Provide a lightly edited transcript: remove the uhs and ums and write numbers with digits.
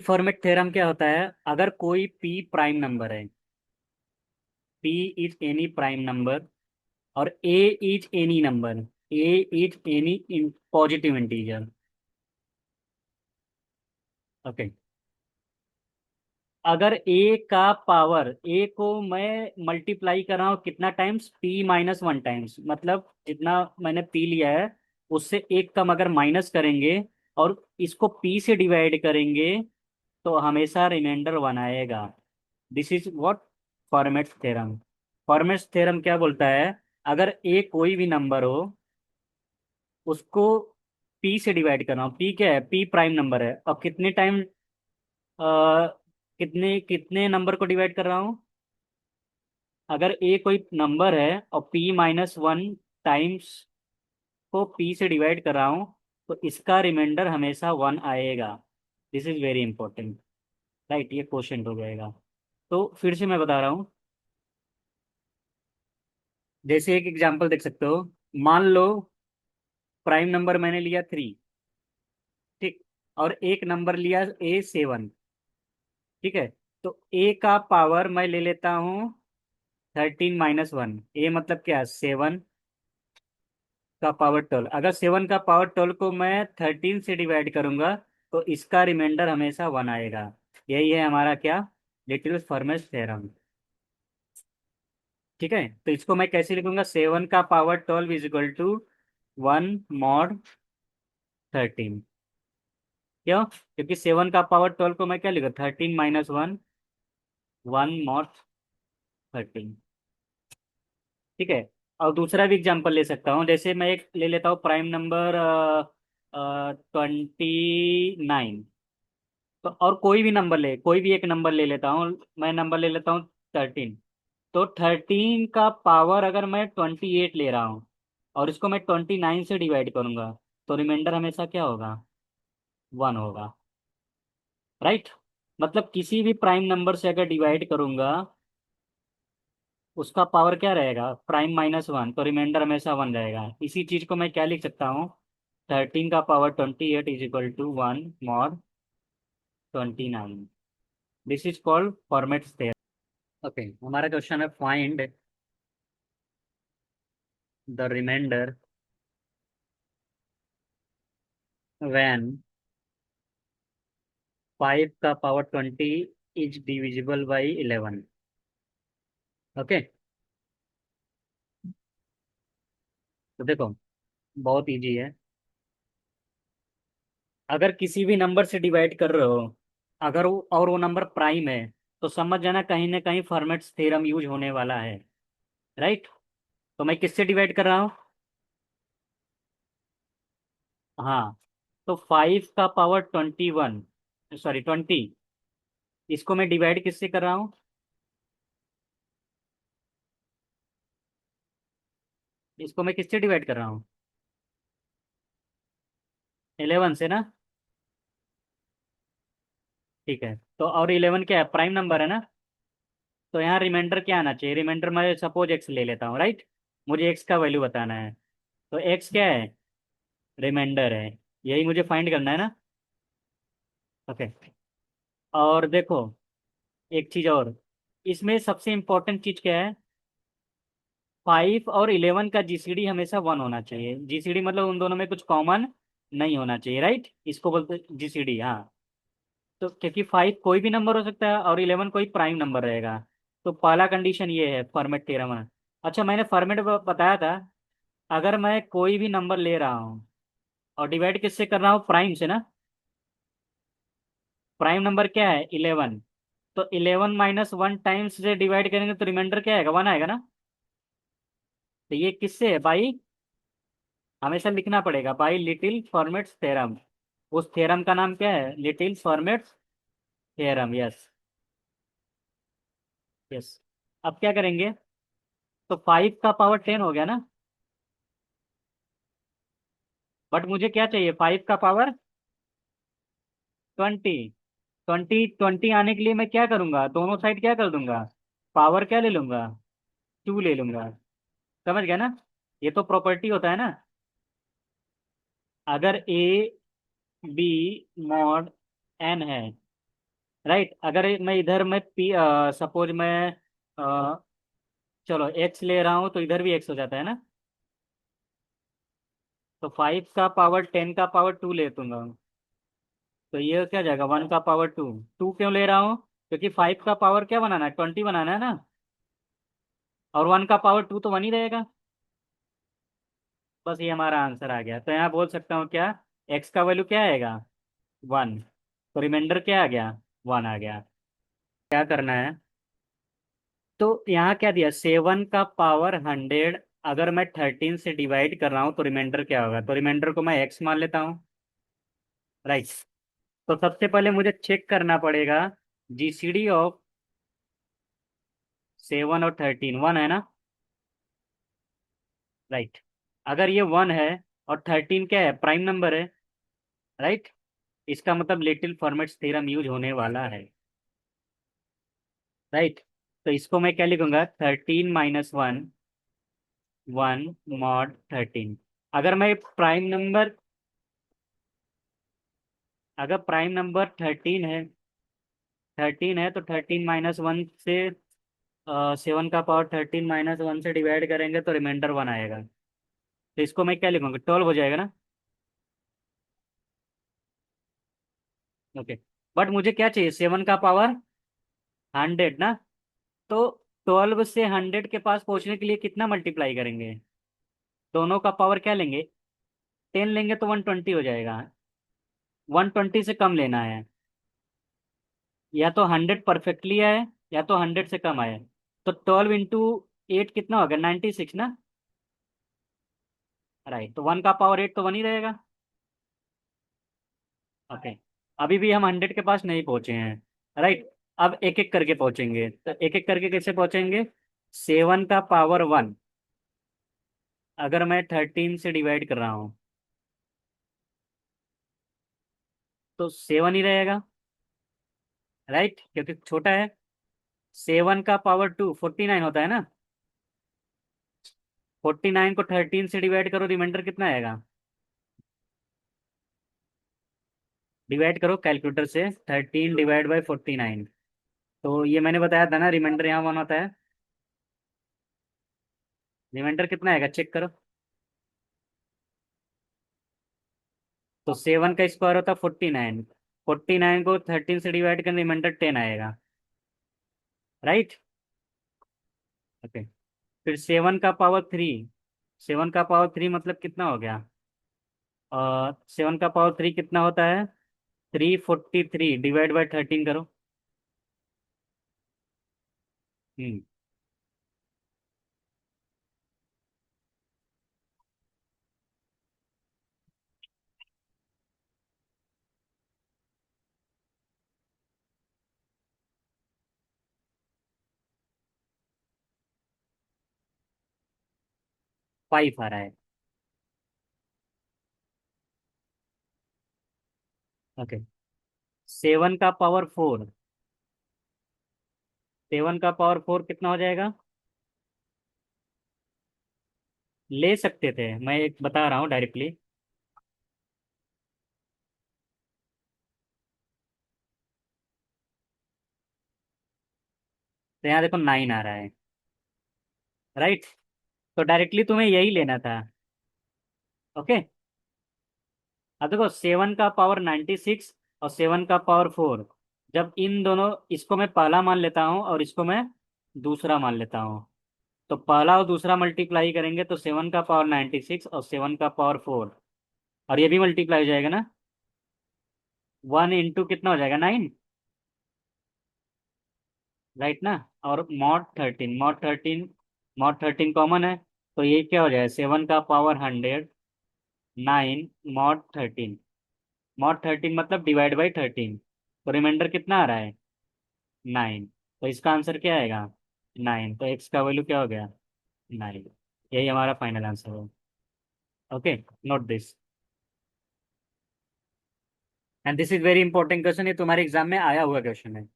Format theorem क्या होता है? अगर कोई पी प्राइम नंबर है, p is any prime number, और a is any number, a is any positive integer. Okay. अगर ए का पावर, ए को मैं मल्टीप्लाई कर रहा हूँ कितना times, P minus one times, मतलब जितना मैंने पी लिया है उससे एक कम अगर माइनस करेंगे और इसको पी से डिवाइड करेंगे तो हमेशा रिमाइंडर वन आएगा। This is what format theorem. Format theorem क्या बोलता है? अगर ए कोई भी नंबर हो, उसको पी से डिवाइड करना हो, पी क्या है? पी प्राइम नंबर है, और कितने टाइम कितने कितने नंबर को डिवाइड कर रहा हूँ? अगर ए कोई नंबर है और पी माइनस वन टाइम्स को पी से डिवाइड कर रहा हूँ तो इसका रिमाइंडर हमेशा वन आएगा। This is very important. Right, ये क्वेश्चन हो जाएगा। तो फिर से मैं बता रहा हूँ, जैसे एक एग्जांपल देख सकते हो। मान लो प्राइम नंबर मैंने लिया थ्री, ठीक, और एक नंबर लिया ए सेवन, ठीक है। तो ए का पावर मैं ले लेता हूँ 13 - 1। ए मतलब क्या? सेवन का पावर 12। अगर सेवन का पावर 12 को मैं 13 से डिवाइड करूंगा तो इसका रिमाइंडर हमेशा वन आएगा। यही है हमारा क्या? Little Fermat theorem. ठीक है, तो इसको मैं कैसे लिखूंगा? सेवन का power 12 is equal to one mod 13। क्यों? क्योंकि सेवन का पावर 12 को मैं क्या लिखूँ? 13 - 1, वन मॉड 13। ठीक है। और दूसरा भी एग्जांपल ले सकता हूँ, जैसे मैं एक ले लेता हूँ प्राइम नंबर 29। तो और कोई भी नंबर ले, कोई भी एक नंबर ले लेता हूँ, मैं नंबर ले लेता हूँ 13। तो 13 का पावर अगर मैं 28 ले रहा हूँ और इसको मैं 29 से डिवाइड करूंगा तो रिमाइंडर हमेशा क्या होगा? वन होगा। राइट। मतलब किसी भी प्राइम नंबर से अगर डिवाइड करूंगा, उसका पावर क्या रहेगा? प्राइम माइनस वन, तो रिमाइंडर हमेशा वन रहेगा। इसी चीज को मैं क्या लिख सकता हूँ? 13 का power 28 is equal to one mod 29। This is called Fermat theorem. Okay, हमारा क्वेश्चन है फाइंड द रिमाइंडर व्हेन 5 का power 20 is divisible by 11। Okay, तो देखो, बहुत इजी है। अगर किसी भी नंबर से डिवाइड कर रहे हो, अगर वो और वो नंबर प्राइम है, तो समझ जाना कहीं ना कहीं फॉर्मेट थ्योरम यूज होने वाला है। राइट। तो मैं किससे डिवाइड कर रहा हूँ? हाँ, तो 5 का पावर 21, सॉरी 20, इसको मैं डिवाइड किससे कर रहा हूँ? इसको मैं किससे डिवाइड कर रहा हूँ? 11 से ना। ठीक है, तो और 11 क्या है? प्राइम नंबर है ना। तो यहाँ रिमाइंडर क्या आना चाहिए? रिमाइंडर मैं सपोज एक्स ले लेता हूँ, राइट। मुझे एक्स का वैल्यू बताना है, तो एक्स क्या है? रिमाइंडर है। यही मुझे फाइंड करना है ना। ओके। और देखो, एक चीज और, इसमें सबसे इंपॉर्टेंट चीज क्या है? 5 और 11 का जीसीडी हमेशा वन होना चाहिए। जीसीडी मतलब उन दोनों में कुछ कॉमन नहीं होना चाहिए, राइट। इसको बोलते जीसीडी। हाँ, तो क्योंकि 5 कोई भी नंबर हो सकता है और 11 कोई प्राइम नंबर रहेगा। तो पहला कंडीशन ये है फॉर्मेट थ्योरम में। अच्छा, मैंने फॉर्मेट बताया था। अगर मैं कोई भी नंबर ले रहा हूँ और डिवाइड किससे कर रहा हूँ? प्राइम से ना। प्राइम नंबर क्या है? 11। तो 11 - 1 टाइम्स से डिवाइड करेंगे तो रिमाइंडर क्या आएगा? वन आएगा ना। तो ये किससे है भाई? हमेशा लिखना पड़ेगा बाई लिटिल फॉर्मेट थ्योरम। उस थ्योरम का नाम क्या है? Little Fermat theorem. Yes. Yes. अब क्या करेंगे? तो 5 का पावर 10 हो गया ना। बट मुझे क्या चाहिए? 5 का पावर 20। 20 आने के लिए मैं क्या करूंगा? दोनों साइड क्या कर दूंगा? पावर क्या ले लूंगा? टू ले लूंगा। समझ गया ना? ये तो प्रॉपर्टी होता है ना। अगर ए बी मॉड एन है, राइट। अगर मैं इधर मैं पी सपोज मैं अ, चलो एक्स ले रहा हूँ तो इधर भी एक्स हो जाता है ना। तो 5 का पावर 10 का पावर 2 ले दूंगा। तो ये क्या जाएगा 1 का पावर 2। 2 क्यों ले रहा हूँ? क्योंकि 5 का पावर क्या बनाना है, 20 बनाना है ना। और 1 का पावर 2 तो 1 ही रहेगा। बस ये हमारा आंसर आ गया। तो यहाँ बोल सकता हूँ क्या, एक्स का वैल्यू क्या आएगा 1। तो रिमाइंडर क्या आ गया 1 आ गया। क्या करना है, तो यहाँ क्या दिया 7 का पावर 100। अगर मैं 13 से डिवाइड कर रहा हूँ तो रिमाइंडर क्या होगा, तो रिमाइंडर को मैं एक्स मान लेता हूँ। राइट। तो सबसे पहले मुझे चेक करना पड़ेगा जीसीडी ऑफ 7 और 13 1 है ना। राइट। अगर ये 1 है और 13 क्या है, प्राइम नंबर है। राइट। इसका मतलब लिटिल फॉर्मेट थ्योरम यूज होने वाला है। राइट। तो इसको मैं क्या लिखूंगा 13 - 1 1 mod 13। अगर मैं प्राइम नंबर, अगर प्राइम नंबर 13 है तो 13 - 1 से 7 का पावर 13 - 1 से डिवाइड करेंगे तो रिमाइंडर 1 आएगा। तो इसको मैं क्या लिखूंगा 12 हो जाएगा ना। ओके। बट मुझे क्या चाहिए 7 का पावर 100 ना। तो 12 से 100 के पास पहुंचने के लिए कितना मल्टीप्लाई करेंगे, दोनों का पावर क्या लेंगे 10 लेंगे तो 120 हो जाएगा। 120 से कम लेना है, या तो 100 परफेक्टली आए या तो 100 से कम आए। तो 12 × 8 कितना होगा 96 ना। राइट। तो 1 का पावर 8 तो 1 ही रहेगा। ओके। अभी भी हम 100 के पास नहीं पहुंचे हैं। राइट। अब एक एक करके पहुंचेंगे, तो एक एक करके कैसे पहुंचेंगे 7 का पावर 1 अगर मैं 13 से डिवाइड कर रहा हूँ तो 7 ही रहेगा। राइट, क्योंकि छोटा है। 7 का पावर 2 49 होता है ना। 49 को 13 से डिवाइड करो, रिमाइंडर कितना आएगा, डिवाइड करो कैलकुलेटर से 13 ÷ 49। तो ये मैंने बताया था ना, रिमाइंडर यहाँ 1 होता है। रिमाइंडर कितना आएगा चेक करो। तो 7 का स्क्वायर होता है 49। 49 को 13 से डिवाइड करें रिमाइंडर 10 आएगा। राइट। ओके। फिर 7 का पावर 3, 7 का पावर 3 मतलब कितना हो गया, 7 का पावर 3 कितना होता है 343 डिवाइड × 13 करो। 5 आ रहा है। ओके। 7 का पावर 4, 7 का पावर 4 कितना हो जाएगा, ले सकते थे, मैं एक बता रहा हूँ डायरेक्टली। तो यहाँ देखो 9 आ रहा है। राइट। तो डायरेक्टली तुम्हें यही लेना था। ओके। अब देखो 7 का पावर 96 और 7 का पावर 4, जब इन दोनों, इसको मैं पहला मान लेता हूँ और इसको मैं दूसरा मान लेता हूँ। तो पहला और दूसरा मल्टीप्लाई करेंगे तो 7 का पावर 96 और 7 का पावर 4, और ये भी मल्टीप्लाई हो जाएगा ना। 1 × कितना हो जाएगा 9। राइट ना। और मॉड 13 कॉमन है। तो ये क्या हो जाएगा 7 का पावर 100 9 मॉड 13 मतलब डिवाइड × 13। तो रिमाइंडर कितना आ रहा है 9। तो इसका आंसर क्या आएगा 9। तो एक्स का वैल्यू क्या हो गया 9। यही हमारा फाइनल आंसर है। Okay. Note this. And this is very important question, ये तुम्हारे एग्जाम में आया हुआ क्वेश्चन है।